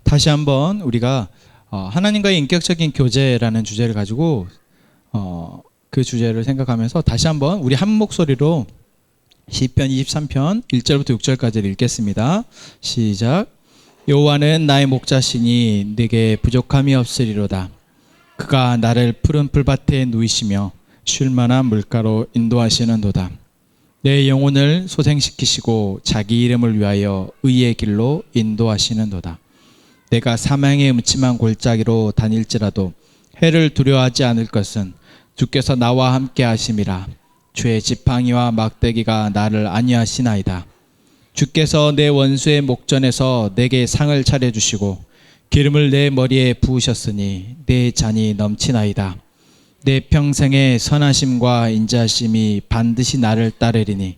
다시 한번 우리가 하나님과의 인격적인 교제라는 주제를 가지고 그 주제를 생각하면서 다시 한번 우리 한 목소리로 시편 23편 1절부터 6절까지를 읽겠습니다. 시작. 여호와는 나의 목자시니 내게 부족함이 없으리로다. 그가 나를 푸른 풀밭에 누이시며 쉴 만한 물가로 인도하시는도다. 내 영혼을 소생시키시고 자기 이름을 위하여 의의 길로 인도하시는도다. 내가 사망의 음침한 골짜기로 다닐지라도 해를 두려워하지 않을 것은 주께서 나와 함께 하심이라. 주의 지팡이와 막대기가 나를 안위하시나이다. 주께서 내 원수의 목전에서 내게 상을 차려주시고 기름을 내 머리에 부으셨으니 내 잔이 넘치나이다. 내 평생의 선하심과 인자심이 반드시 나를 따르리니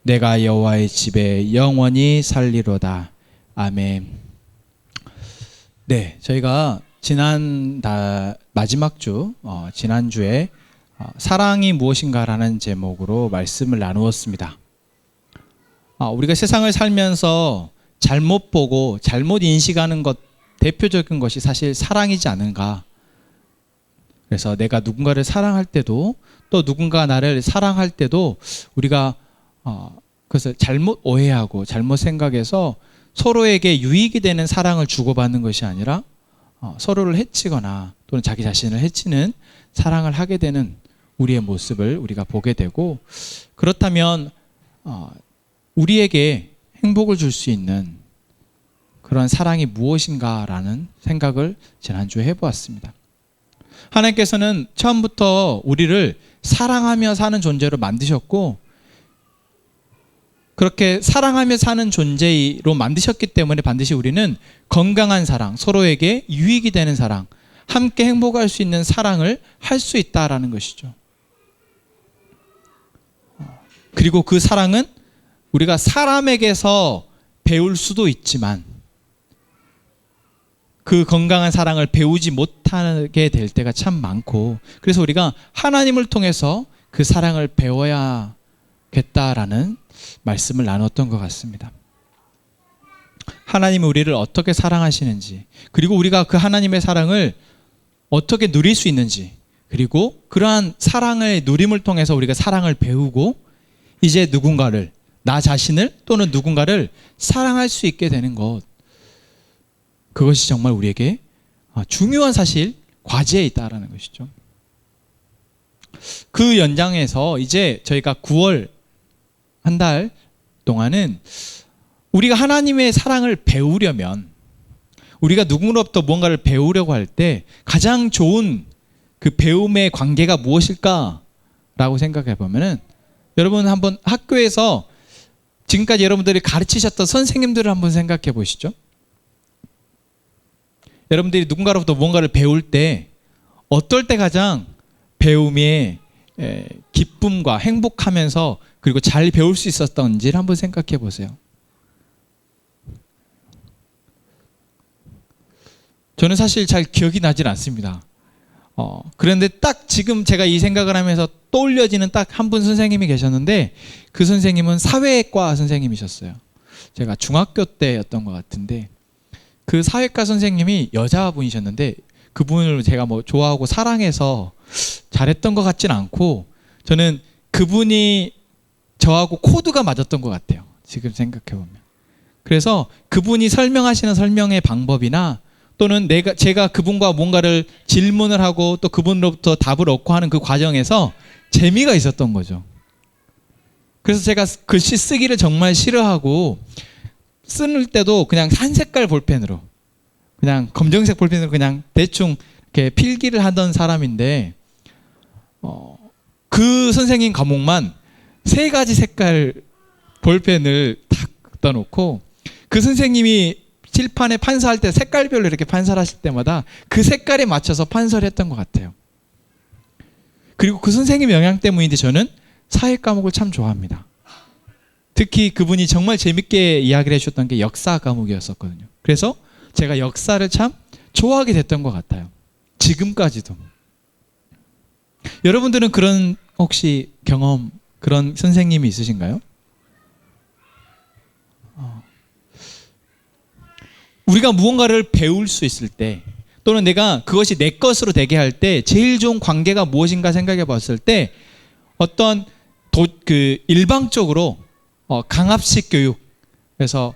내가 여호와의 집에 영원히 살리로다. 아멘. 네, 저희가 마지막 주 지난주에 사랑이 무엇인가라는 제목으로 말씀을 나누었습니다. 우리가 세상을 살면서 잘못 보고 잘못 인식하는 것 대표적인 것이 사실 사랑이지 않은가. 그래서 내가 누군가를 사랑할 때도 또 누군가 나를 사랑할 때도 우리가 그것을 잘못 오해하고 잘못 생각해서 서로에게 유익이 되는 사랑을 주고받는 것이 아니라 서로를 해치거나 또는 자기 자신을 해치는 사랑을 하게 되는 우리의 모습을 우리가 보게 되고, 그렇다면 우리에게 행복을 줄 수 있는 그런 사랑이 무엇인가라는 생각을 지난주에 해보았습니다. 하나님께서는 처음부터 우리를 사랑하며 사는 존재로 만드셨고, 그렇게 사랑하며 사는 존재로 만드셨기 때문에 반드시 우리는 건강한 사랑, 서로에게 유익이 되는 사랑, 함께 행복할 수 있는 사랑을 할 수 있다라는 것이죠. 그리고 그 사랑은 우리가 사람에게서 배울 수도 있지만 그 건강한 사랑을 배우지 못하게 될 때가 참 많고, 그래서 우리가 하나님을 통해서 그 사랑을 배워야겠다라는 말씀을 나눴던 것 같습니다. 하나님이 우리를 어떻게 사랑하시는지, 그리고 우리가 그 하나님의 사랑을 어떻게 누릴 수 있는지, 그리고 그러한 사랑의 누림을 통해서 우리가 사랑을 배우고 이제 누군가를, 나 자신을 또는 누군가를 사랑할 수 있게 되는 것, 그것이 정말 우리에게 중요한 사실, 과제에 있다라는 것이죠. 그 연장에서 이제 저희가 9월 한 달 동안은 우리가 하나님의 사랑을 배우려면, 우리가 누구로부터 무언가를 배우려고 할 때 가장 좋은 그 배움의 관계가 무엇일까라고 생각해 보면은, 여러분 한번 학교에서 지금까지 여러분들이 가르치셨던 선생님들을 한번 생각해 보시죠. 여러분들이 누군가로부터 무언가를 배울 때 어떨 때 가장 배움에 기쁨과 행복하면서 그리고 잘 배울 수 있었던지를 한번 생각해 보세요. 저는 사실 잘 기억이 나질 않습니다. 그런데 딱 지금 제가 이 생각을 하면서 떠올려지는 딱 한 분 선생님이 계셨는데, 그 선생님은 사회과 선생님이셨어요. 제가 중학교 때였던 것 같은데, 그 사회과 선생님이 여자분이셨는데 그분을 제가 뭐 좋아하고 사랑해서 잘했던 것 같진 않고, 저는 그분이 저하고 코드가 맞았던 것 같아요, 지금 생각해 보면. 그래서 그분이 설명하시는 설명의 방법이나 또는 제가 그분과 뭔가를 질문을 하고 또 그분으로부터 답을 얻고 하는 그 과정에서 재미가 있었던 거죠. 그래서 제가 글씨 쓰기를 정말 싫어하고, 쓸 때도 그냥 한 색깔 볼펜으로, 그냥 검정색 볼펜으로 그냥 대충 이렇게 필기를 하던 사람인데, 그 선생님 과목만 3가지 색깔 볼펜을 탁 떠놓고, 그 선생님이 칠판에 판사할 때 색깔별로 이렇게 판사를 하실 때마다 그 색깔에 맞춰서 판사를 했던 것 같아요. 그리고 그 선생님 영향 때문인데 저는 사회 과목을 참 좋아합니다. 특히 그분이 정말 재밌게 이야기를 해주셨던 게 역사 과목이었었거든요. 그래서 제가 역사를 참 좋아하게 됐던 것 같아요, 지금까지도. 여러분들은 그런 혹시 경험, 그런 선생님이 있으신가요? 우리가 무언가를 배울 수 있을 때, 또는 내가 그것이 내 것으로 되게 할 때 제일 좋은 관계가 무엇인가 생각해 봤을 때, 어떤 일방적으로 강압식 교육, 그래서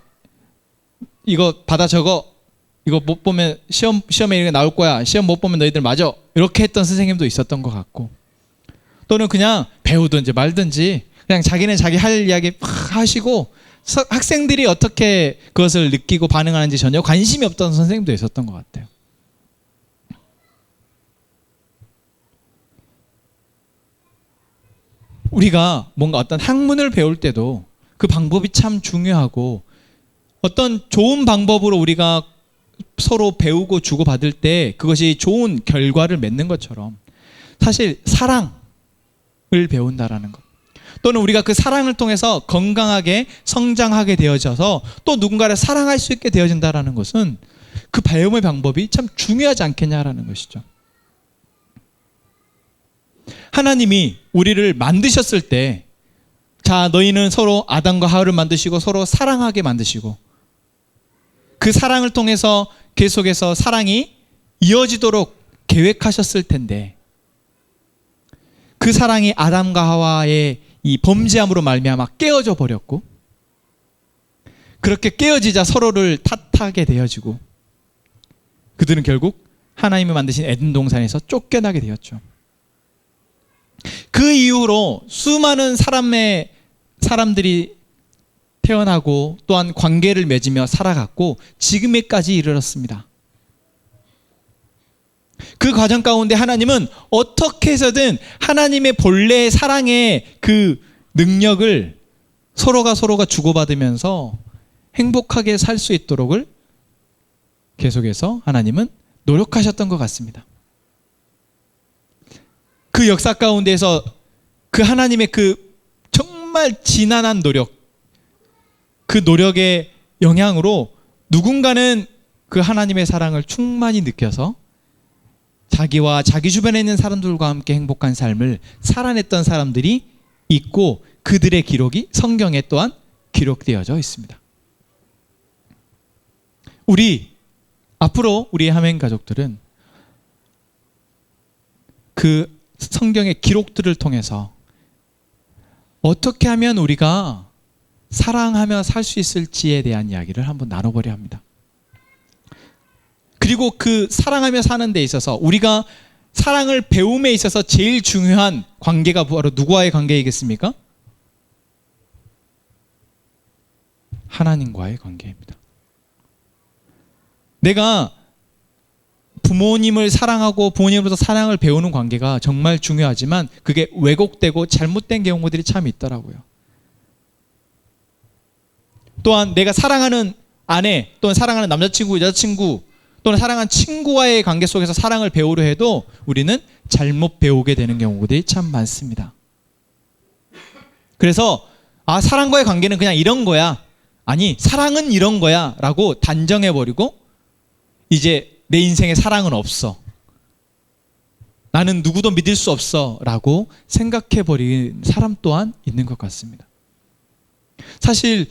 이거 받아 적어, 이거 못 보면 시험에 이렇게 나올 거야, 시험 못 보면 너희들 맞아, 이렇게 했던 선생님도 있었던 것 같고, 또는 그냥 배우든지 말든지 그냥 자기는 자기 할 이야기 하시고 학생들이 어떻게 그것을 느끼고 반응하는지 전혀 관심이 없던 선생님도 있었던 것 같아요. 우리가 뭔가 어떤 학문을 배울 때도 그 방법이 참 중요하고, 어떤 좋은 방법으로 우리가 서로 배우고 주고받을 때 그것이 좋은 결과를 맺는 것처럼, 사실 사랑을 배운다라는 것, 또는 우리가 그 사랑을 통해서 건강하게 성장하게 되어져서 또 누군가를 사랑할 수 있게 되어진다라는 것은 그 배움의 방법이 참 중요하지 않겠냐라는 것이죠. 하나님이 우리를 만드셨을 때, 자, 너희는 서로 아담과 하와를 만드시고 서로 사랑하게 만드시고, 그 사랑을 통해서 계속해서 사랑이 이어지도록 계획하셨을 텐데, 그 사랑이 아담과 하와의 이 범죄함으로 말미암아 깨어져 버렸고, 그렇게 깨어지자 서로를 탓하게 되어지고, 그들은 결국 하나님이 만드신 에덴 동산에서 쫓겨나게 되었죠. 그 이후로 수많은 사람들이 태어나고 또한 관계를 맺으며 살아갔고 지금에까지 이르렀습니다. 그 과정 가운데 하나님은 어떻게 해서든 하나님의 본래의 사랑의 그 능력을 서로가 주고받으면서 행복하게 살 수 있도록을 계속해서 하나님은 노력하셨던 것 같습니다. 그 역사 가운데에서 그 하나님의 그 정말 지난한 노력, 그 노력의 영향으로 누군가는 그 하나님의 사랑을 충만히 느껴서 자기와 자기 주변에 있는 사람들과 함께 행복한 삶을 살아냈던 사람들이 있고, 그들의 기록이 성경에 또한 기록되어져 있습니다. 앞으로 우리 하멘 가족들은 그 성경의 기록들을 통해서 어떻게 하면 우리가 사랑하며 살 수 있을지에 대한 이야기를 한번 나눠보려 합니다. 그리고 그 사랑하며 사는 데 있어서 우리가 사랑을 배움에 있어서 제일 중요한 관계가 바로 누구와의 관계이겠습니까? 하나님과의 관계입니다. 내가 부모님을 사랑하고 부모님으로부터 사랑을 배우는 관계가 정말 중요하지만 그게 왜곡되고 잘못된 경우들이 참 있더라고요. 또한 내가 사랑하는 아내, 또는 사랑하는 남자친구, 여자친구, 또는 사랑하는 친구와의 관계 속에서 사랑을 배우려 해도 우리는 잘못 배우게 되는 경우들이 참 많습니다. 그래서 사랑과의 관계는 그냥 이런 거야, 아니 사랑은 이런 거야 라고 단정해버리고 이제 내 인생에 사랑은 없어, 나는 누구도 믿을 수 없어 라고 생각해버린 사람 또한 있는 것 같습니다. 사실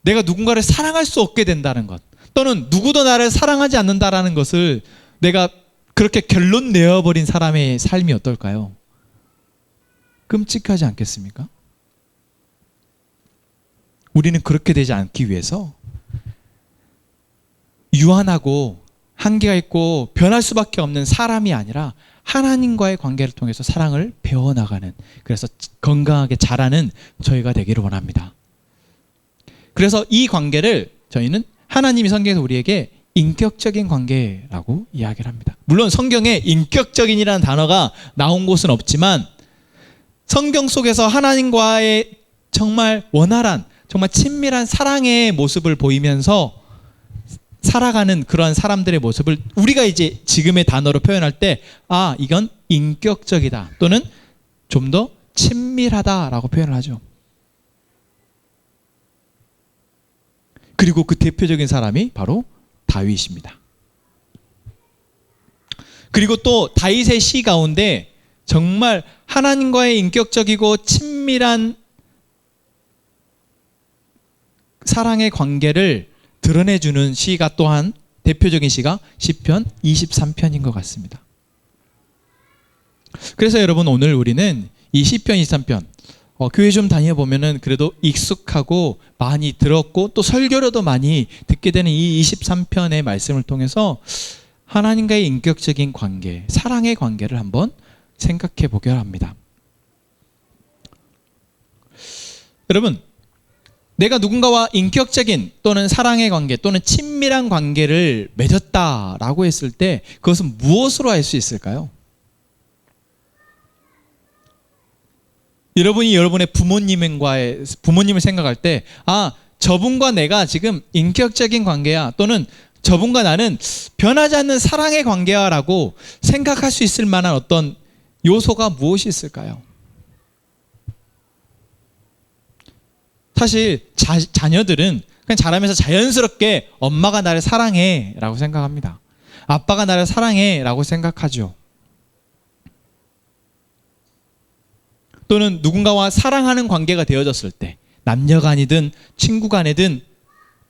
내가 누군가를 사랑할 수 없게 된다는 것, 또는 누구도 나를 사랑하지 않는다라는 것을 내가 그렇게 결론 내어버린 사람의 삶이 어떨까요? 끔찍하지 않겠습니까? 우리는 그렇게 되지 않기 위해서 유한하고 한계가 있고 변할 수밖에 없는 사람이 아니라 하나님과의 관계를 통해서 사랑을 배워나가는, 그래서 건강하게 자라는 저희가 되기를 원합니다. 그래서 이 관계를 저희는 하나님이 성경에서 우리에게 인격적인 관계라고 이야기를 합니다. 물론 성경에 인격적인이라는 단어가 나온 곳은 없지만 성경 속에서 하나님과의 정말 원활한, 정말 친밀한 사랑의 모습을 보이면서 살아가는 그런 사람들의 모습을 우리가 이제 지금의 단어로 표현할 때 이건 인격적이다, 또는 좀 더 친밀하다라고 표현을 하죠. 그리고 그 대표적인 사람이 바로 다윗입니다. 그리고 또 다윗의 시 가운데 정말 하나님과의 인격적이고 친밀한 사랑의 관계를 드러내주는 시가 또한 대표적인 시가 시편 23편인 것 같습니다. 그래서 여러분 오늘 우리는 이 시편 23편 교회 좀 다녀보면은 그래도 익숙하고 많이 들었고 또 설교로도 많이 듣게 되는 이 23편의 말씀을 통해서 하나님과의 인격적인 관계, 사랑의 관계를 한번 생각해 보려 합니다. 여러분, 내가 누군가와 인격적인 또는 사랑의 관계 또는 친밀한 관계를 맺었다라고 했을 때 그것은 무엇으로 알 수 있을까요? 여러분이 여러분의 부모님을 생각할 때 저분과 내가 지금 인격적인 관계야 또는 저분과 나는 변하지 않는 사랑의 관계야 라고 생각할 수 있을 만한 어떤 요소가 무엇이 있을까요? 사실 자녀들은 그냥 자라면서 자연스럽게 엄마가 나를 사랑해 라고 생각합니다. 아빠가 나를 사랑해 라고 생각하죠. 또는 누군가와 사랑하는 관계가 되어졌을 때 남녀간이든 친구간이든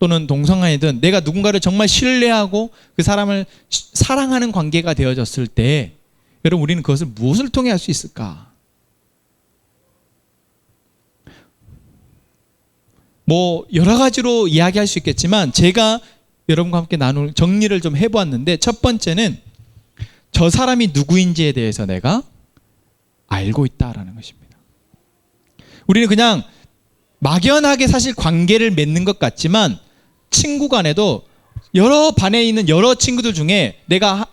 또는 동성간이든 내가 누군가를 정말 신뢰하고 그 사람을 사랑하는 관계가 되어졌을 때 여러분 우리는 그것을 무엇을 통해 할 수 있을까? 여러 가지로 이야기할 수 있겠지만 제가 여러분과 함께 나눌 정리를 좀 해보았는데 첫 번째는 저 사람이 누구인지에 대해서 내가 알고 있다라는 것입니다. 우리는 그냥 막연하게 사실 관계를 맺는 것 같지만 친구 간에도 여러 반에 있는 여러 친구들 중에 내가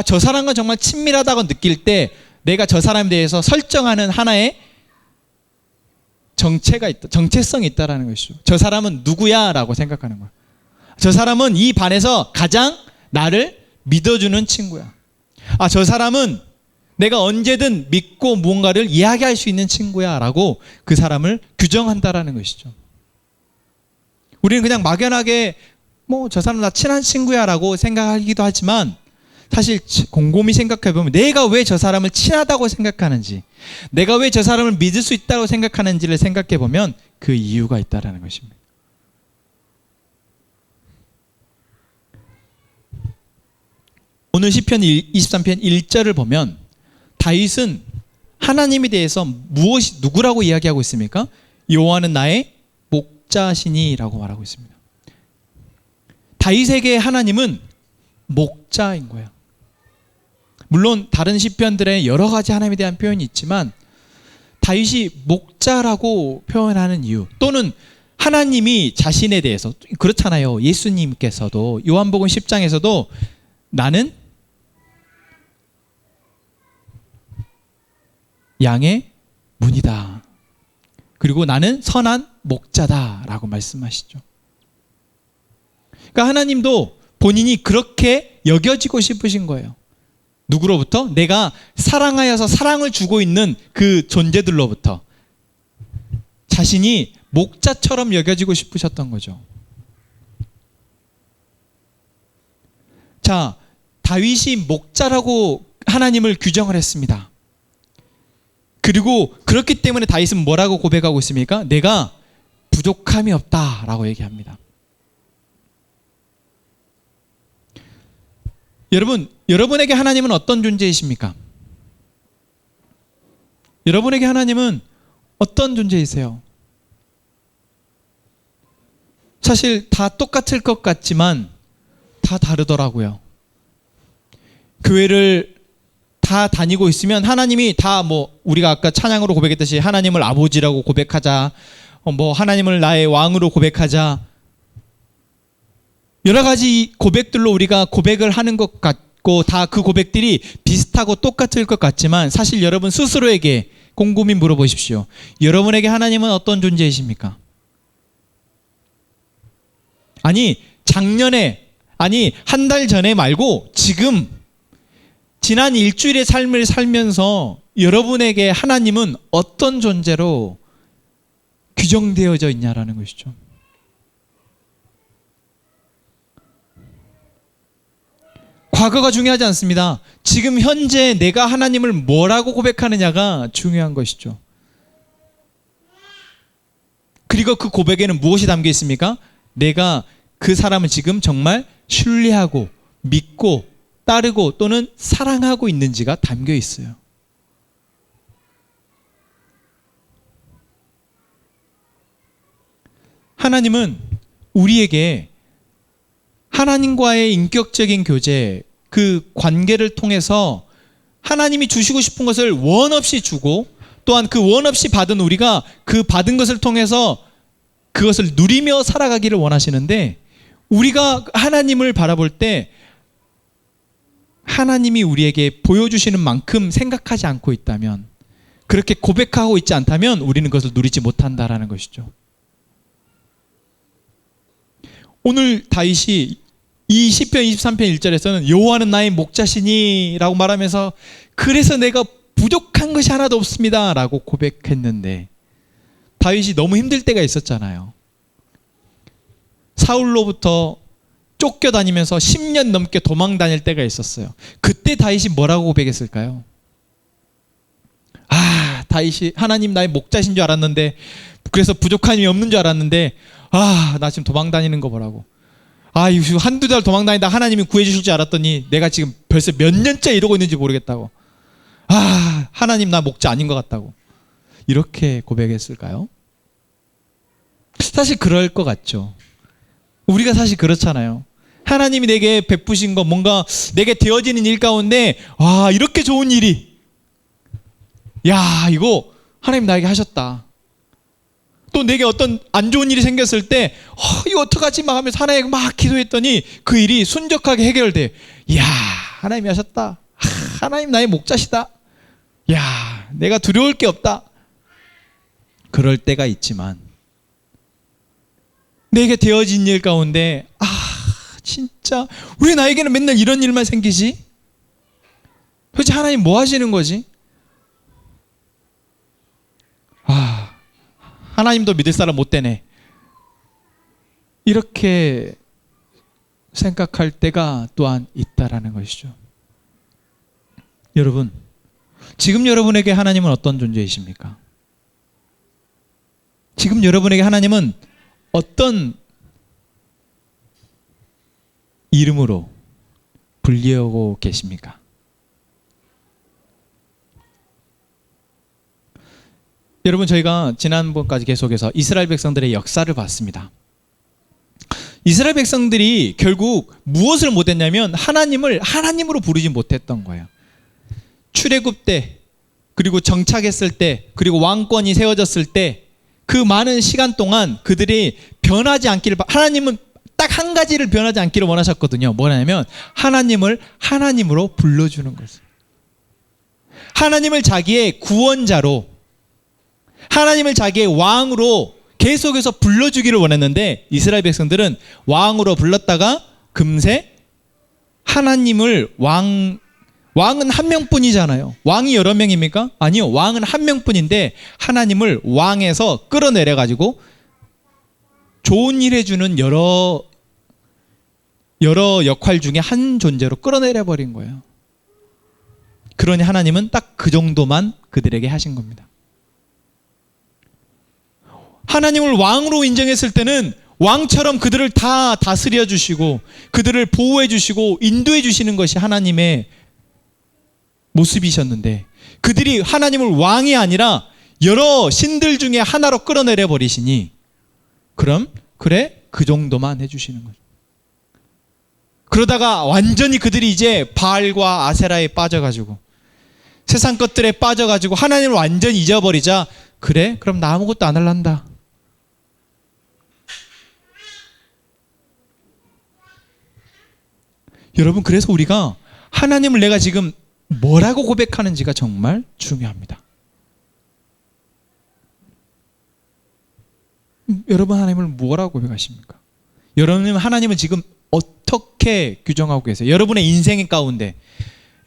저 사람과 정말 친밀하다고 느낄 때 내가 저 사람에 대해서 설정하는 하나의 정체성이 있다라는 것이죠. 저 사람은 누구야? 라고 생각하는 거야. 저 사람은 이 반에서 가장 나를 믿어주는 친구야. 저 사람은 내가 언제든 믿고 무언가를 이야기할 수 있는 친구야 라고 그 사람을 규정한다라는 것이죠. 우리는 그냥 막연하게 저 사람 나 친한 친구야 라고 생각하기도 하지만 사실 곰곰이 생각해보면 내가 왜 저 사람을 친하다고 생각하는지 내가 왜 저 사람을 믿을 수 있다고 생각하는지를 생각해보면 그 이유가 있다라는 것입니다. 오늘 시편 23편 1절을 보면 다윗은 하나님에 대해서 누구라고 이야기하고 있습니까? 여호와는 나의 목자시니 라고 말하고 있습니다. 다윗에게 하나님은 목자인 거예요. 물론 다른 시편들에 여러 가지 하나님에 대한 표현이 있지만 다윗이 목자라고 표현하는 이유 또는 하나님이 자신에 대해서 그렇잖아요. 예수님께서도 요한복음 10장에서도 나는 양의 문이다. 그리고 나는 선한 목자다 라고 말씀하시죠. 그러니까 하나님도 본인이 그렇게 여겨지고 싶으신 거예요. 누구로부터? 내가 사랑하여서 사랑을 주고 있는 그 존재들로부터 자신이 목자처럼 여겨지고 싶으셨던 거죠. 자, 다윗이 목자라고 하나님을 규정을 했습니다. 그리고 그렇기 때문에 다윗은 뭐라고 고백하고 있습니까? 내가 부족함이 없다라고 얘기합니다. 여러분에게 하나님은 어떤 존재이십니까? 여러분에게 하나님은 어떤 존재이세요? 사실 다 똑같을 것 같지만 다 다르더라고요. 교회를 다 다니고 있으면 하나님이 다 우리가 아까 찬양으로 고백했듯이 하나님을 아버지라고 고백하자, 하나님을 나의 왕으로 고백하자, 여러 가지 고백들로 우리가 고백을 하는 것 같고 다 그 고백들이 비슷하고 똑같을 것 같지만 사실 여러분 스스로에게 곰곰이 물어보십시오. 여러분에게 하나님은 어떤 존재이십니까? 작년에 한 달 전에 말고 지금 지난 일주일의 삶을 살면서 여러분에게 하나님은 어떤 존재로 규정되어져 있냐라는 것이죠. 과거가 중요하지 않습니다. 지금 현재 내가 하나님을 뭐라고 고백하느냐가 중요한 것이죠. 그리고 그 고백에는 무엇이 담겨 있습니까? 내가 그 사람은 지금 정말 신뢰하고 믿고 따르고 또는 사랑하고 있는지가 담겨 있어요. 하나님은 우리에게 하나님과의 인격적인 교제, 그 관계를 통해서 하나님이 주시고 싶은 것을 원 없이 주고 또한 그 원 없이 받은 우리가 그 받은 것을 통해서 그것을 누리며 살아가기를 원하시는데, 우리가 하나님을 바라볼 때 하나님이 우리에게 보여주시는 만큼 생각하지 않고 있다면, 그렇게 고백하고 있지 않다면 우리는 그것을 누리지 못한다라는 것이죠. 오늘 다윗이 이 시편 23편 1절에서는 여호와는 나의 목자시니 라고 말하면서 그래서 내가 부족한 것이 하나도 없습니다 라고 고백했는데, 다윗이 너무 힘들 때가 있었잖아요. 사울로부터 쫓겨다니면서 10년 넘게 도망 다닐 때가 있었어요. 그때 다윗이 뭐라고 고백했을까요? 다윗이 하나님 나의 목자신 줄 알았는데, 그래서 부족함이 없는 줄 알았는데, 나 지금 도망 다니는 거 보라고. 이거 한두 달 도망 다니다 하나님이 구해주실 줄 알았더니 내가 지금 벌써 몇 년째 이러고 있는지 모르겠다고. 하나님 나 목자 아닌 것 같다고. 이렇게 고백했을까요? 사실 그럴 것 같죠. 우리가 사실 그렇잖아요. 하나님이 내게 베푸신 거, 뭔가 내게 되어지는 일 가운데 이렇게 좋은 일이, 이거 하나님 나에게 하셨다. 또 내게 어떤 안 좋은 일이 생겼을 때 이거 어떡하지 막 하면서 하나님께 막 기도했더니 그 일이 순적하게 해결돼. 하나님이 하셨다. 하나님 나의 목자시다. 내가 두려울 게 없다. 그럴 때가 있지만, 내게 되어진 일 가운데 진짜 왜 나에게는 맨날 이런 일만 생기지? 도대체 하나님 뭐 하시는 거지? 하나님도 믿을 사람 못 되네. 이렇게 생각할 때가 또한 있다라는 것이죠. 여러분, 지금 여러분에게 하나님은 어떤 존재이십니까? 지금 여러분에게 하나님은 어떤 이름으로 불리우고 계십니까? 여러분, 저희가 지난번까지 계속해서 이스라엘 백성들의 역사를 봤습니다. 이스라엘 백성들이 결국 무엇을 못했냐면 하나님을 하나님으로 부르지 못했던 거예요. 출애굽 때, 그리고 정착했을 때, 그리고 왕권이 세워졌을 때 그 많은 시간 동안 그들이 변하지 않기를, 하나님은 딱 한 가지를 변하지 않기를 원하셨거든요. 뭐냐면 하나님을 하나님으로 불러주는 것을. 하나님을 자기의 구원자로, 하나님을 자기의 왕으로 계속해서 불러주기를 원했는데, 이스라엘 백성들은 왕으로 불렀다가 금세 하나님을 왕은 한 명뿐이잖아요. 왕이 여러 명입니까? 아니요. 왕은 한 명뿐인데 하나님을 왕에서 끌어내려가지고 좋은 일 해주는 여러 역할 중에 한 존재로 끌어내려버린 거예요. 그러니 하나님은 딱 그 정도만 그들에게 하신 겁니다. 하나님을 왕으로 인정했을 때는 왕처럼 그들을 다 다스려 주시고 그들을 보호해 주시고 인도해 주시는 것이 하나님의 모습이셨는데, 그들이 하나님을 왕이 아니라 여러 신들 중에 하나로 끌어내려 버리시니, 그럼 그래 그 정도만 해주시는 거죠. 그러다가 완전히 그들이 이제 바알과 아세라에 빠져가지고 세상 것들에 빠져가지고 하나님을 완전히 잊어버리자, 그래 그럼 나 아무것도 안 할란다. 여러분, 그래서 우리가 하나님을 내가 지금 뭐라고 고백하는지가 정말 중요합니다. 여러분, 하나님을 뭐라고 고백하십니까? 여러분, 하나님은 지금 어떻게 규정하고 계세요? 여러분의 인생 가운데,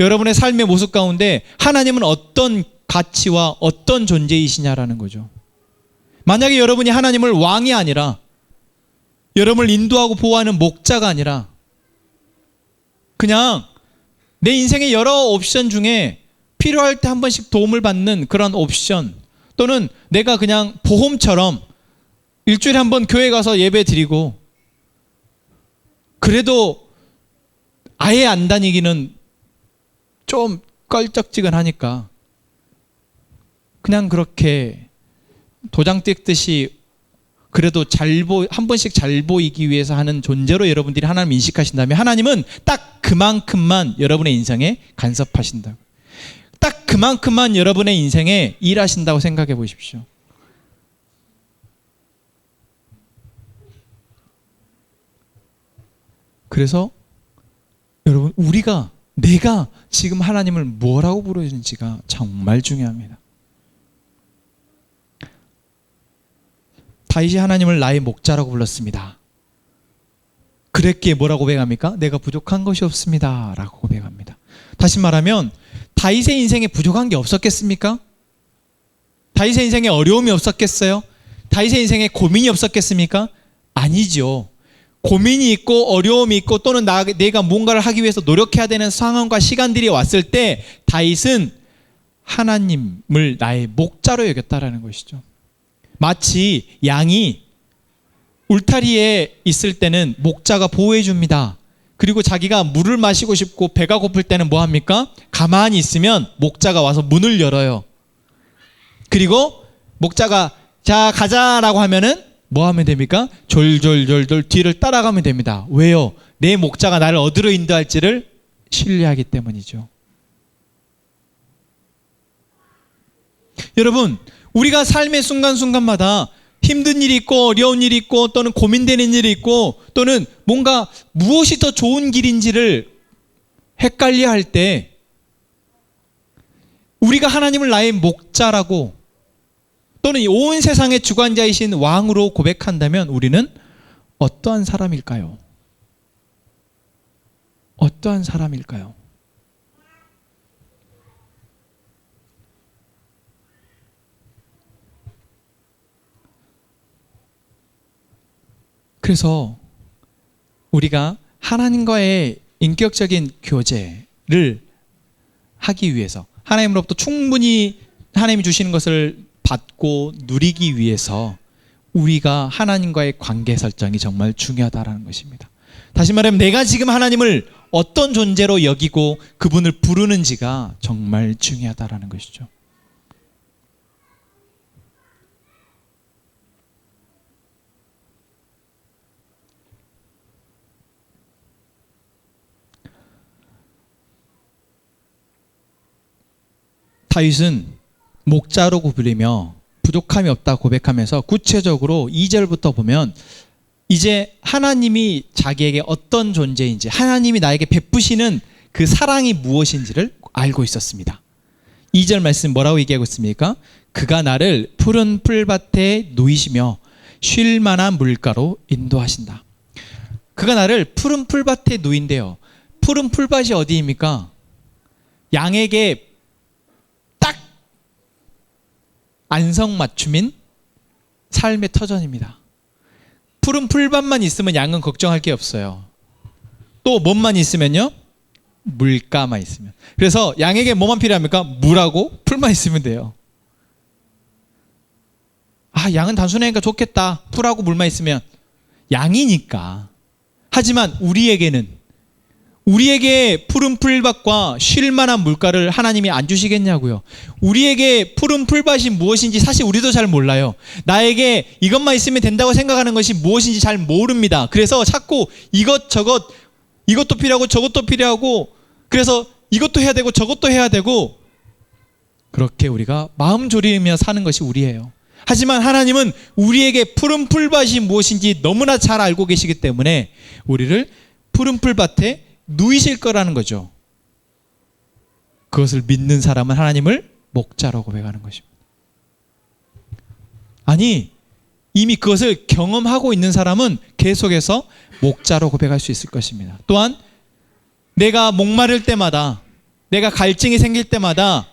여러분의 삶의 모습 가운데 하나님은 어떤 가치와 어떤 존재이시냐라는 거죠. 만약에 여러분이 하나님을 왕이 아니라, 여러분을 인도하고 보호하는 목자가 아니라 그냥 내 인생의 여러 옵션 중에 필요할 때 한 번씩 도움을 받는 그런 옵션, 또는 내가 그냥 보험처럼 일주일에 한 번 교회 가서 예배 드리고 그래도 아예 안 다니기는 좀 껄쩍지근하니까 그냥 그렇게 도장 찍듯이 그래도 한 번씩 잘 보이기 위해서 하는 존재로 여러분들이 하나님 인식하신다면 하나님은 딱 그만큼만 여러분의 인생에 간섭하신다고. 딱 그만큼만 여러분의 인생에 일하신다고 생각해 보십시오. 그래서 여러분 내가 지금 하나님을 뭐라고 부르는지가 정말 중요합니다. 다윗이 하나님을 나의 목자라고 불렀습니다. 그랬기에 뭐라고 고백합니까? 내가 부족한 것이 없습니다 라고 고백합니다. 다시 말하면 다윗의 인생에 부족한 게 없었겠습니까? 다윗의 인생에 어려움이 없었겠어요? 다윗의 인생에 고민이 없었겠습니까? 아니죠. 고민이 있고 어려움이 있고 또는 내가 뭔가를 하기 위해서 노력해야 되는 상황과 시간들이 왔을 때 다윗은 하나님을 나의 목자로 여겼다라는 것이죠. 마치 양이 울타리에 있을 때는 목자가 보호해 줍니다. 그리고 자기가 물을 마시고 싶고 배가 고플 때는 뭐 합니까? 가만히 있으면 목자가 와서 문을 열어요. 그리고 목자가 자 가자라고 하면은 뭐 하면 됩니까? 졸졸졸졸 뒤를 따라가면 됩니다. 왜요? 내 목자가 나를 어디로 인도할지를 신뢰하기 때문이죠. 여러분, 우리가 삶의 순간순간마다 힘든 일이 있고 어려운 일이 있고 또는 고민되는 일이 있고 또는 뭔가 무엇이 더 좋은 길인지를 헷갈려 할 때 우리가 하나님을 나의 목자라고 또는 온 세상의 주관자이신 왕으로 고백한다면 우리는 어떠한 사람일까요? 어떠한 사람일까요? 그래서 우리가 하나님과의 인격적인 교제를 하기 위해서 하나님으로부터 충분히 하나님이 주시는 것을 받고 누리기 위해서 우리가 하나님과의 관계 설정이 정말 중요하다는 것입니다. 다시 말하면 내가 지금 하나님을 어떤 존재로 여기고 그분을 부르는지가 정말 중요하다는 것이죠. 다윗은 목자로 불리며 부족함이 없다 고백하면서 구체적으로 2절부터 보면 이제 하나님이 자기에게 어떤 존재인지 하나님이 나에게 베푸시는 그 사랑이 무엇인지를 알고 있었습니다. 2절 말씀 뭐라고 얘기하고 있습니까? 그가 나를 푸른 풀밭에 누이시며 쉴 만한 물가로 인도하신다. 그가 나를 푸른 풀밭에 누인대요. 푸른 풀밭이 어디입니까? 양에게 딱 안성맞춤인 삶의 터전입니다. 푸른 풀밭만 있으면 양은 걱정할 게 없어요. 또 뭐만 있으면요? 물가만 있으면. 그래서 양에게 뭐만 필요합니까? 물하고 풀만 있으면 돼요. 아, 양은 단순하니까 좋겠다. 풀하고 물만 있으면. 양이니까. 하지만 우리에게 푸른 풀밭과 쉴 만한 물가를 하나님이 안 주시겠냐고요. 우리에게 푸른 풀밭이 무엇인지 사실 우리도 잘 몰라요. 나에게 이것만 있으면 된다고 생각하는 것이 무엇인지 잘 모릅니다. 그래서 자꾸 이것저것 이것도 필요하고 저것도 필요하고 그래서 이것도 해야 되고 저것도 해야 되고 그렇게 우리가 마음 졸이며 사는 것이 우리예요. 하지만 하나님은 우리에게 푸른 풀밭이 무엇인지 너무나 잘 알고 계시기 때문에 우리를 푸른 풀밭에 누이실 거라는 거죠. 그것을 믿는 사람은 하나님을 목자로 고백하는 것입니다. 아니, 이미 그것을 경험하고 있는 사람은 계속해서 목자로 고백할 수 있을 것입니다. 또한 내가 목마를 때마다 내가 갈증이 생길 때마다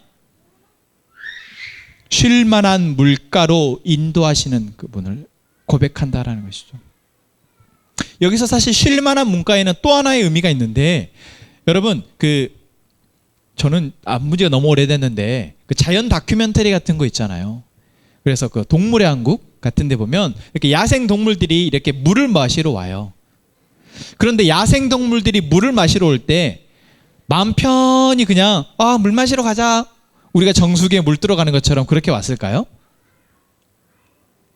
쉴 만한 물가로 인도하시는 그분을 고백한다라는 것이죠. 여기서 사실 쉴 만한 물가에는 또 하나의 의미가 있는데 여러분 저는 안 본 지가 너무 오래됐는데 그 자연 다큐멘터리 같은 거 있잖아요. 그래서 그 동물의 왕국 같은 데 보면 이렇게 야생 동물들이 이렇게 물을 마시러 와요. 그런데 야생동물들이 물을 마시러 올 때 마음 편히 그냥 물 마시러 가자, 우리가 정수기에 물 들어가는 것처럼 그렇게 왔을까요?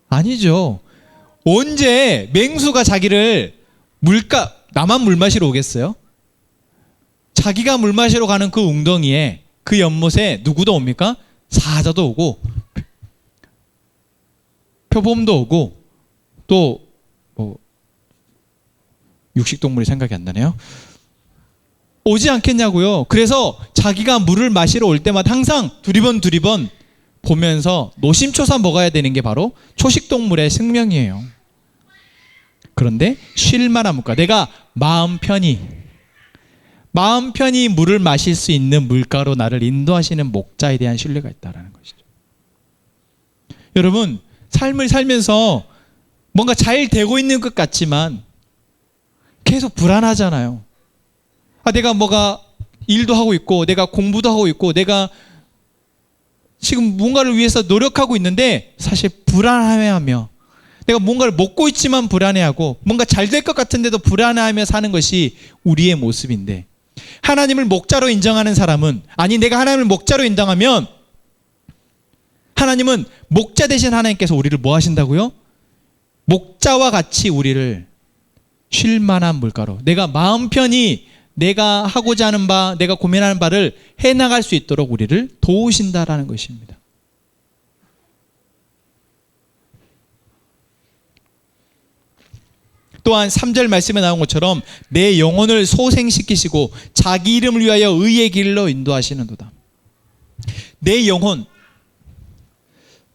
아니죠. 언제 맹수가 자기를 나만 물 마시러 오겠어요? 자기가 물 마시러 가는 그 웅덩이에, 그 연못에 누구도 옵니까? 사자도 오고 표범도 오고 또 육식동물이 생각이 안 나네요. 오지 않겠냐고요. 그래서 자기가 물을 마시러 올 때마다 항상 두리번 보면서 노심초사 먹어야 되는 게 바로 초식동물의 생명이에요. 그런데 쉴 만한 물가, 내가 마음 편히 물을 마실 수 있는 물가로 나를 인도하시는 목자에 대한 신뢰가 있다는 것이죠. 여러분, 삶을 살면서 뭔가 잘 되고 있는 것 같지만 계속 불안하잖아요. 내가 뭐가 일도 하고 있고, 내가 공부도 하고 있고, 내가 지금 뭔가를 위해서 노력하고 있는데 사실 불안해하며, 내가 뭔가를 먹고 있지만 불안해하고, 뭔가 잘 될 것 같은데도 불안해하며 사는 것이 우리의 모습인데, 하나님을 목자로 인정하는 사람은, 내가 하나님을 목자로 인정하면 하나님은 목자 되신 하나님께서 우리를 뭐 하신다고요? 목자와 같이 우리를 쉴 만한 물가로, 내가 마음 편히 내가 하고자 하는 바, 내가 고민하는 바를 해나갈 수 있도록 우리를 도우신다라는 것입니다. 또한 3절 말씀에 나온 것처럼 내 영혼을 소생시키시고 자기 이름을 위하여 의의 길로 인도하시는도다. 내 영혼,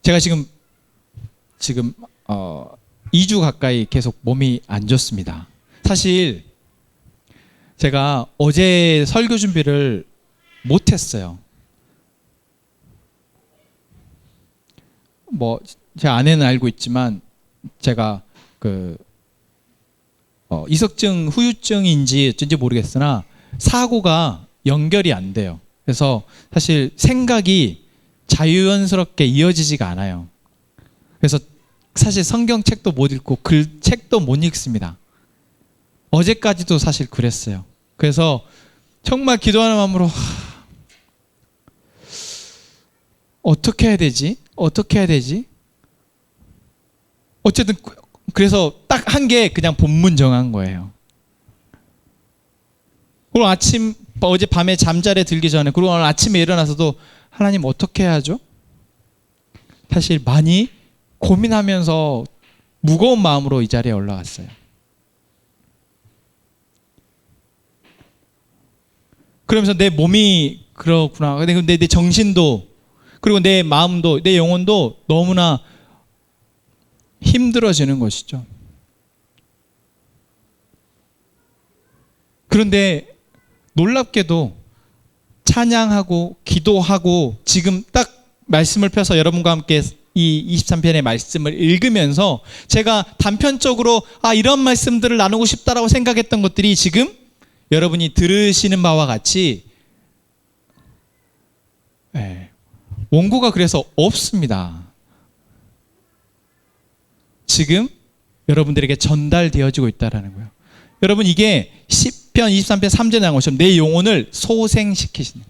제가 지금 2주 가까이 계속 몸이 안 좋습니다. 사실 제가 어제 설교 준비를 못했어요. 제 아내는 알고 있지만 제가 이석증 후유증인지 어쩐지 모르겠으나 사고가 연결이 안 돼요. 그래서 사실 생각이 자유연스럽게 이어지지가 않아요. 그래서 사실 성경책도 못 읽고 책도 못 읽습니다. 어제까지도 사실 그랬어요. 그래서 정말 기도하는 마음으로 어떻게 해야 되지? 어쨌든 그래서 딱 한 게 그냥 본문 정한 거예요. 그리고 어제 밤에 잠자리에 들기 전에, 그리고 오늘 아침에 일어나서도 하나님 어떻게 해야죠? 사실 많이 고민하면서 무거운 마음으로 이 자리에 올라왔어요. 그러면서 내 몸이 그렇구나. 근데 내 정신도, 그리고 내 마음도, 내 영혼도 너무나 힘들어지는 것이죠. 그런데 놀랍게도 찬양하고 기도하고 지금 딱 말씀을 펴서 여러분과 함께 이 23편의 말씀을 읽으면서 제가 단편적으로 이런 말씀들을 나누고 싶다라고 생각했던 것들이 지금 여러분이 들으시는 바와 같이 원고가 그래서 없습니다. 지금 여러분들에게 전달되어지고 있다는 거예요. 여러분, 이게 시편 23편 3절에 나온 것처럼 내 영혼을 소생시키시는,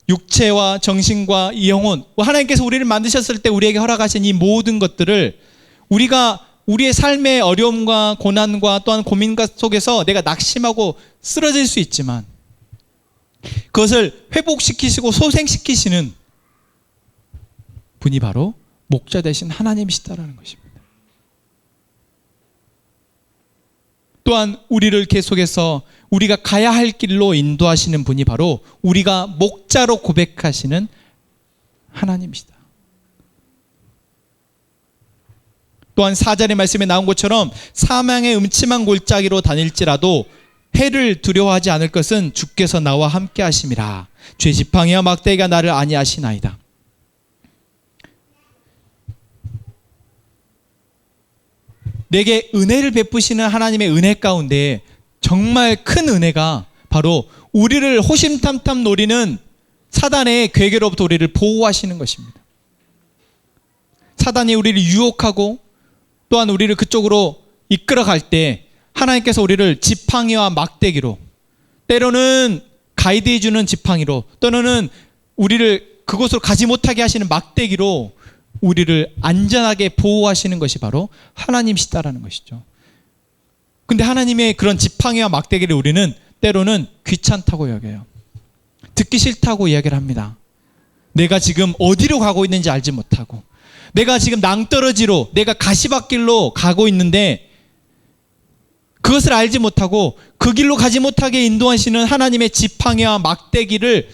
육체와 정신과 이 영혼, 하나님께서 우리를 만드셨을 때 우리에게 허락하신 이 모든 것들을 우리가 우리의 삶의 어려움과 고난과 또한 고민과 속에서 내가 낙심하고 쓰러질 수 있지만 그것을 회복시키시고 소생시키시는 분이 바로 목자 되신 하나님이시다라는 것입니다. 또한 우리를 계속해서 우리가 가야 할 길로 인도하시는 분이 바로 우리가 목자로 고백하시는 하나님이시다. 또한 4절의 말씀에 나온 것처럼 사망의 음침한 골짜기로 다닐지라도 해를 두려워하지 않을 것은 주께서 나와 함께 하심이라. 죄 지팡이와 막대기가 나를 안위하시나이다. 내게 은혜를 베푸시는 하나님의 은혜 가운데 정말 큰 은혜가 바로 우리를 호심탐탐 노리는 사단의 괴계로부터 우리를 보호하시는 것입니다. 사단이 우리를 유혹하고 또한 우리를 그쪽으로 이끌어갈 때 하나님께서 우리를 지팡이와 막대기로, 때로는 가이드해주는 지팡이로, 또는 우리를 그곳으로 가지 못하게 하시는 막대기로 우리를 안전하게 보호하시는 것이 바로 하나님이시다라는 것이죠. 근데 하나님의 그런 지팡이와 막대기를 우리는 때로는 귀찮다고 여겨요. 듣기 싫다고 이야기를 합니다. 내가 지금 어디로 가고 있는지 알지 못하고, 내가 지금 낭떠러지로, 내가 가시밭길로 가고 있는데 그것을 알지 못하고 그 길로 가지 못하게 인도하시는 하나님의 지팡이와 막대기를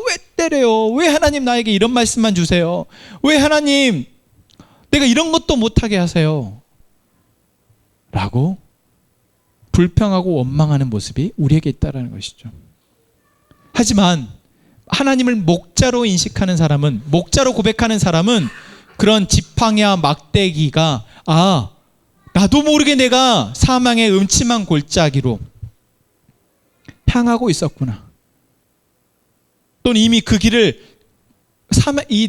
왜 때려요? 왜 하나님 나에게 이런 말씀만 주세요? 왜 하나님 내가 이런 것도 못하게 하세요? 라고 불평하고 원망하는 모습이 우리에게 있다는 것이죠. 하지만 하나님을 목자로 인식하는 사람은, 목자로 고백하는 사람은 그런 지팡이와 막대기가 나도 모르게 내가 사망의 음침한 골짜기로 향하고 있었구나. 또는 이미 그 길을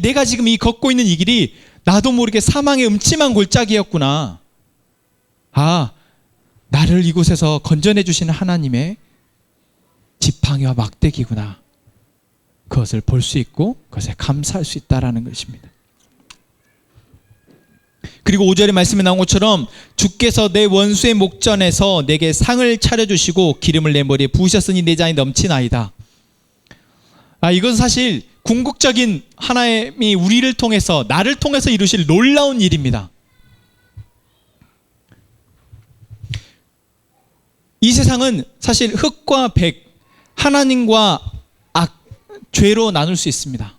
내가 지금 걷고 있는 이 길이 나도 모르게 사망의 음침한 골짜기였구나. 나를 이곳에서 건져내 주시는 하나님의 지팡이와 막대기구나. 그것을 볼 수 있고 그것에 감사할 수 있다라는 것입니다. 그리고 5절의 말씀에 나온 것처럼 주께서 내 원수의 목전에서 내게 상을 차려주시고 기름을 내 머리에 부으셨으니 내 잔이 넘치나이다. 이건 사실 궁극적인 하나님이 우리를 통해서, 나를 통해서 이루실 놀라운 일입니다. 이 세상은 사실 흙과 백, 하나님과 죄로 나눌 수 있습니다.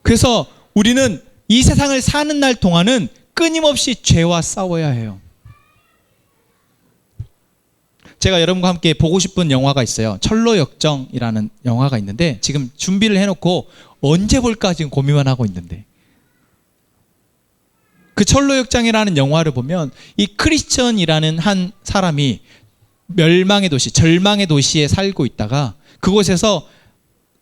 그래서 우리는 이 세상을 사는 날 동안은 끊임없이 죄와 싸워야 해요. 제가 여러분과 함께 보고 싶은 영화가 있어요. 철로역정이라는 영화가 있는데 지금 준비를 해놓고 언제 볼까 지금 고민만 하고 있는데, 그 철로역정이라는 영화를 보면 이 크리스천이라는 한 사람이 멸망의 도시, 절망의 도시에 살고 있다가 그곳에서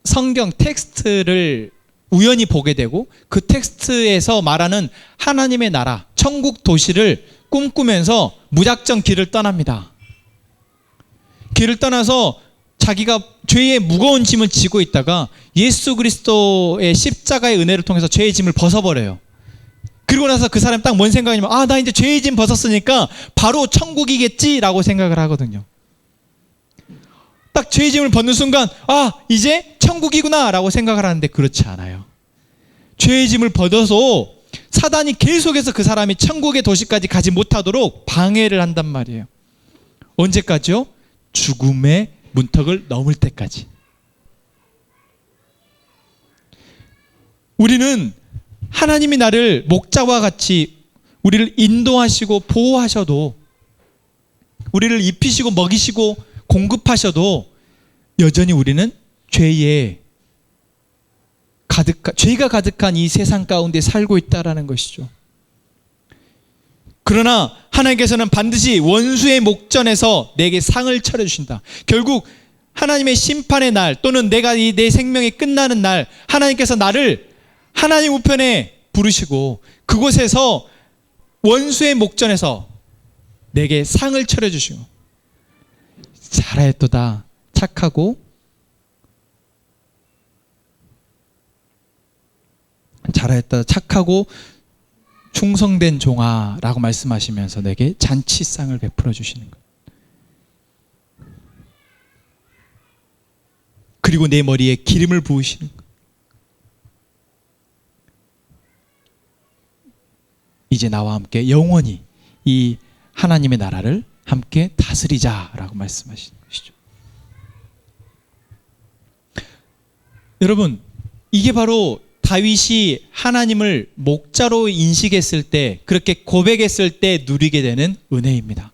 성경 텍스트를 우연히 보게 되고 그 텍스트에서 말하는 하나님의 나라, 천국 도시를 꿈꾸면서 무작정 길을 떠납니다. 길을 떠나서 자기가 죄의 무거운 짐을 지고 있다가 예수 그리스도의 십자가의 은혜를 통해서 죄의 짐을 벗어버려요. 그리고 나서 그 사람이 딱 뭔 생각이냐면 나 이제 죄의 짐 벗었으니까 바로 천국이겠지라고 생각을 하거든요. 딱 죄의 짐을 벗는 순간 이제 천국이구나 라고 생각을 하는데 그렇지 않아요. 죄의 짐을 벗어서 사단이 계속해서 그 사람이 천국의 도시까지 가지 못하도록 방해를 한단 말이에요. 언제까지요? 죽음의 문턱을 넘을 때까지. 우리는 하나님이 나를 목자와 같이 우리를 인도하시고 보호하셔도, 우리를 입히시고 먹이시고 공급하셔도 여전히 우리는 죄가 가득한 이 세상 가운데 살고 있다라는 것이죠. 그러나 하나님께서는 반드시 원수의 목전에서 내게 상을 차려주신다. 결국 하나님의 심판의 날, 또는 내 생명이 끝나는 날, 하나님께서 나를 하나님 우편에 부르시고 그곳에서 원수의 목전에서 내게 상을 차려주시고, 잘하였도다 착하고 충성된 종아라고 말씀하시면서 내게 잔치상을 베풀어 주시는 것. 그리고 내 머리에 기름을 부으시는 것. 이제 나와 함께 영원히 이 하나님의 나라를 함께 다스리자라고 말씀하시는 것이죠. 여러분, 이게 바로 다윗이 하나님을 목자로 인식했을 때, 그렇게 고백했을 때 누리게 되는 은혜입니다.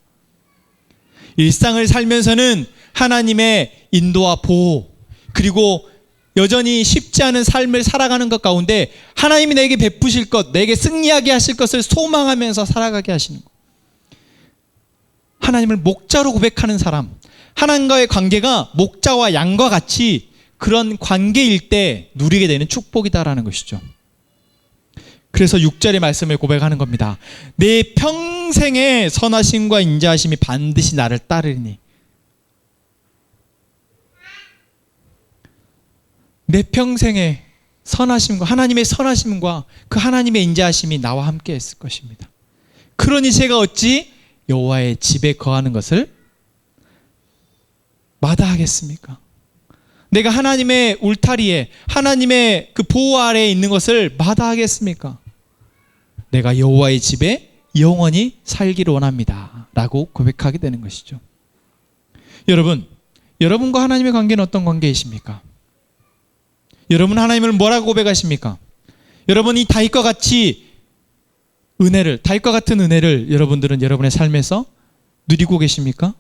일상을 살면서는 하나님의 인도와 보호, 그리고 여전히 쉽지 않은 삶을 살아가는 것 가운데 하나님이 내게 베푸실 것, 내게 승리하게 하실 것을 소망하면서 살아가게 하시는 것. 하나님을 목자로 고백하는 사람, 하나님과의 관계가 목자와 양과 같이 그런 관계일 때 누리게 되는 축복이다라는 것이죠. 그래서 6절의 말씀을 고백하는 겁니다. 내 평생의 선하심과 인자하심이 반드시 나를 따르리니. 내 평생의 선하심과 하나님의 선하심과 그 하나님의 인자하심이 나와 함께 했을 것입니다. 그러니 제가 어찌 여호와의 집에 거하는 것을 마다하겠습니까? 내가 하나님의 울타리에 하나님의 그 보호 아래에 있는 것을 마다하겠습니까? 내가 여호와의 집에 영원히 살기를 원합니다 라고 고백하게 되는 것이죠. 여러분과 하나님의 관계는 어떤 관계이십니까? 여러분 하나님을 뭐라고 고백하십니까? 여러분이 다윗과 같은 은혜를 여러분들은 여러분의 삶에서 누리고 계십니까?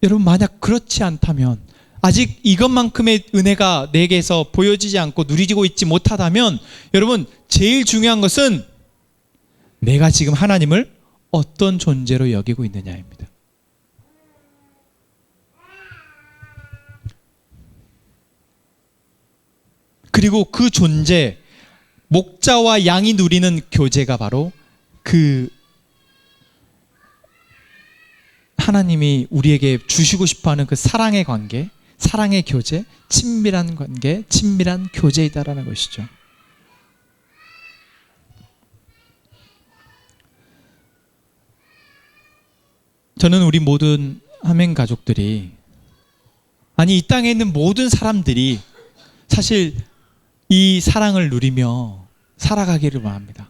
여러분 만약 그렇지 않다면, 아직 이것만큼의 은혜가 내게서 보여지지 않고 누리고 있지 못하다면, 여러분 제일 중요한 것은 내가 지금 하나님을 어떤 존재로 여기고 있느냐입니다. 그리고 그 존재, 목자와 양이 누리는 교제가 바로 그 하나님이 우리에게 주시고 싶어하는 그 사랑의 관계, 사랑의 교제, 친밀한 관계, 친밀한 교제이다라는 것이죠. 저는 우리 모든 하멘 가족들이, 아니 이 땅에 있는 모든 사람들이 사실 이 사랑을 누리며 살아가기를 원합니다.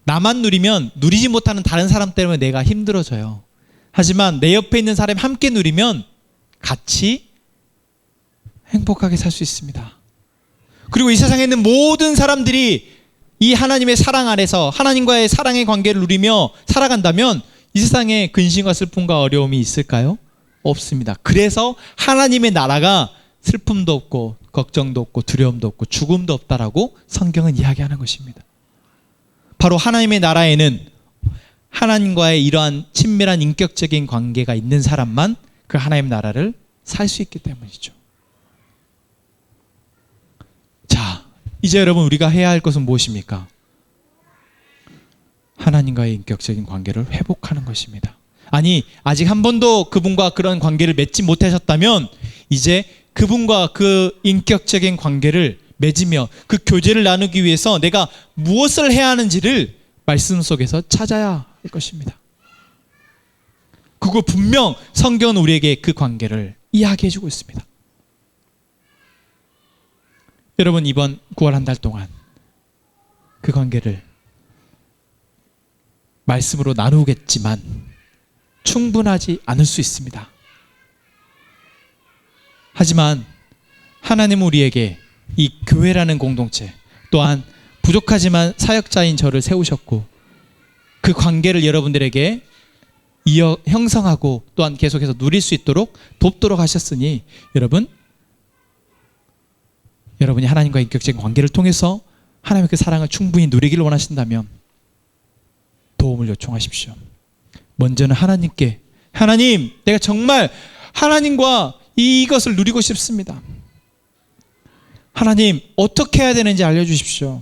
나만 누리면 누리지 못하는 다른 사람 때문에 내가 힘들어져요. 하지만 내 옆에 있는 사람이 함께 누리면 같이 행복하게 살 수 있습니다. 그리고 이 세상에 있는 모든 사람들이 이 하나님의 사랑 아래서 하나님과의 사랑의 관계를 누리며 살아간다면 이 세상에 근심과 슬픔과 어려움이 있을까요? 없습니다. 그래서 하나님의 나라가 슬픔도 없고 걱정도 없고 두려움도 없고 죽음도 없다라고 성경은 이야기하는 것입니다. 바로 하나님의 나라에는 하나님과의 이러한 친밀한 인격적인 관계가 있는 사람만 그 하나님의 나라를 살 수 있기 때문이죠. 자, 이제 여러분 우리가 해야 할 것은 무엇입니까? 하나님과의 인격적인 관계를 회복하는 것입니다. 아니, 아직 한 번도 그분과 그런 관계를 맺지 못하셨다면 이제 그분과 그 인격적인 관계를 맺으며 그 교제를 나누기 위해서 내가 무엇을 해야 하는지를 말씀 속에서 찾아야 할 것입니다. 그거 분명 성경은 우리에게 그 관계를 이야기해 주고 있습니다. 여러분 이번 9월 한 달 동안 그 관계를 말씀으로 나누겠지만 충분하지 않을 수 있습니다. 하지만 하나님은 우리에게 이 교회라는 공동체, 또한 부족하지만 사역자인 저를 세우셨고 그 관계를 여러분들에게 형성하고 또한 계속해서 누릴 수 있도록 돕도록 하셨으니 여러분이 하나님과 인격적인 관계를 통해서 하나님의 그 사랑을 충분히 누리기를 원하신다면 도움을 요청하십시오. 먼저는 하나님께, 하나님, 내가 정말 하나님과 이것을 누리고 싶습니다. 하나님, 어떻게 해야 되는지 알려주십시오.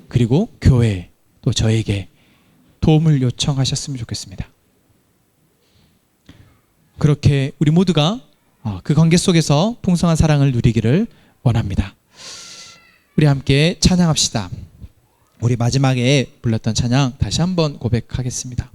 그리고 교회, 또 저에게 도움을 요청하셨으면 좋겠습니다. 그렇게 우리 모두가 그 관계 속에서 풍성한 사랑을 누리기를 원합니다. 우리 함께 찬양합시다. 우리 마지막에 불렀던 찬양 다시 한번 고백하겠습니다.